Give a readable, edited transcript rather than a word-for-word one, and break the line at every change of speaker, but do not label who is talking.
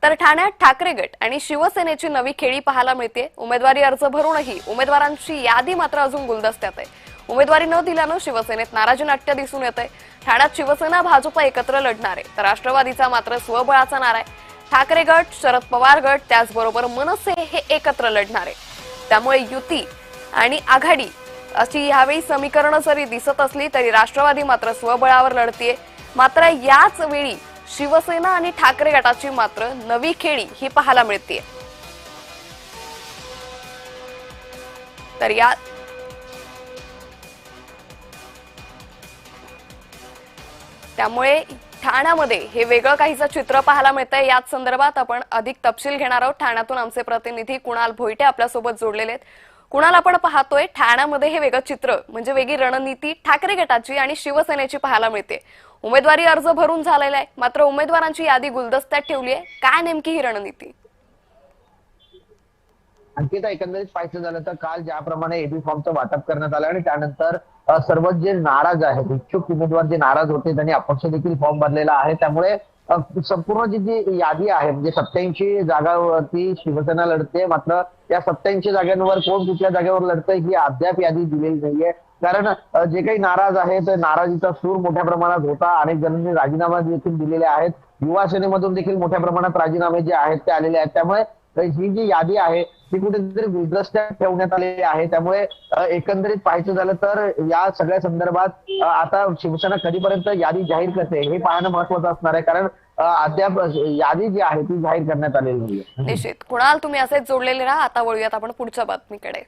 तर ठाण्यात ठाकरे गट आणि शिवसेनेची नवी खेळी पाहायला मिळते। उमेदवारी अर्ज भरूनही उमेदवारांची यादी मात्र अजून गुलदस्त्यात आहे। उमेदवारी न दिल्यानं शिवसेनेत नाराजी नाट्य दिसून येतंय। ठाण्यात शिवसेना भाजप एकत्र लढणार आहे, तर राष्ट्रवादीचा मात्र स्वबळाचा नारा आहे। ठाकरे गट, शरद पवार गट त्याचबरोबर मनसे हे एकत्र लढणार आहे। त्यामुळे युती आणि आघाडी अशी यावेळी समीकरणं जरी दिसत असली तरी राष्ट्रवादी मात्र स्वबळावर लढतीये। मात्र याच वेळी शिवसेना आणि ठाकरे गटाची मात्र नवी खेळी ही पाहायला मिळते। तर या त्यामुळे ठाण्यामध्ये हे वेगळं काहीचं चित्र पाहायला मिळतंय। याच संदर्भात आपण अधिक तपशील घेणार आहोत। ठाण्यातून आमचे प्रतिनिधी कुणाल भोईटे आपल्यासोबत जोडलेले आहेत। कुणाल, आपण पाहतोय ठाण्यामध्ये हे वेगळं चित्र म्हणजे वेगळी रणनीती ठाकरे गटाची आणि शिवसेनेची पाहायला मिळते। उमेदवारी अर्ज भरून झालेला आहे, मात्र उमेदवारांची यादी गुलदस्त्यात ठेवली आहे। काय नेमकी ही रणनीती?
अंकिता, एकंदरीत पाहायचं झालं तर काल ज्याप्रमाणे एबी फॉर्मचं वाटप करण्यात आलं आणि त्यानंतर सर्वच जे नाराज आहेत, इच्छुक उमेदवार जे नाराज होते त्यांनी अपक्ष देखील फॉर्म भरलेला आहे। त्यामुळे संपूर्ण जी यादी आहे म्हणजे 87 जागांवरती शिवसेना लढते, मात्र या 87 जागांवर कोण कुठल्या जागेवर लढतंय ही अद्याप यादी दिलेली नाहीये। कारण जे काही नाराज आहेत, नाराजीचा सूर मोठ्या प्रमाणात होता। अनेक जणांनी राजीनामा देखील दिलेले आहेत। युवा सेनेमधून देखील मोठ्या प्रमाणात राजीनामे जे आहेत ते आलेले आहेत। त्यामुळे ही जी यादी आहे ती कुठेतरी गुलदस्त्यात ठेवण्यात आलेली आहे। त्यामुळे एकंदरीत पाहायचं झालं तर या सगळ्या संदर्भात आता शिवसेना कधीपर्यंत यादी जाहीर करते हे पाहणं महत्वाचं असणार आहे। कारण अद्याप यादी जी आहे ती जाहीर करण्यात आलेली नाही।
निश्चित कुणाल, तुम्ही असेच जोडलेले राहा। आता वळूयात आपण पुढच्या बातमीकडे।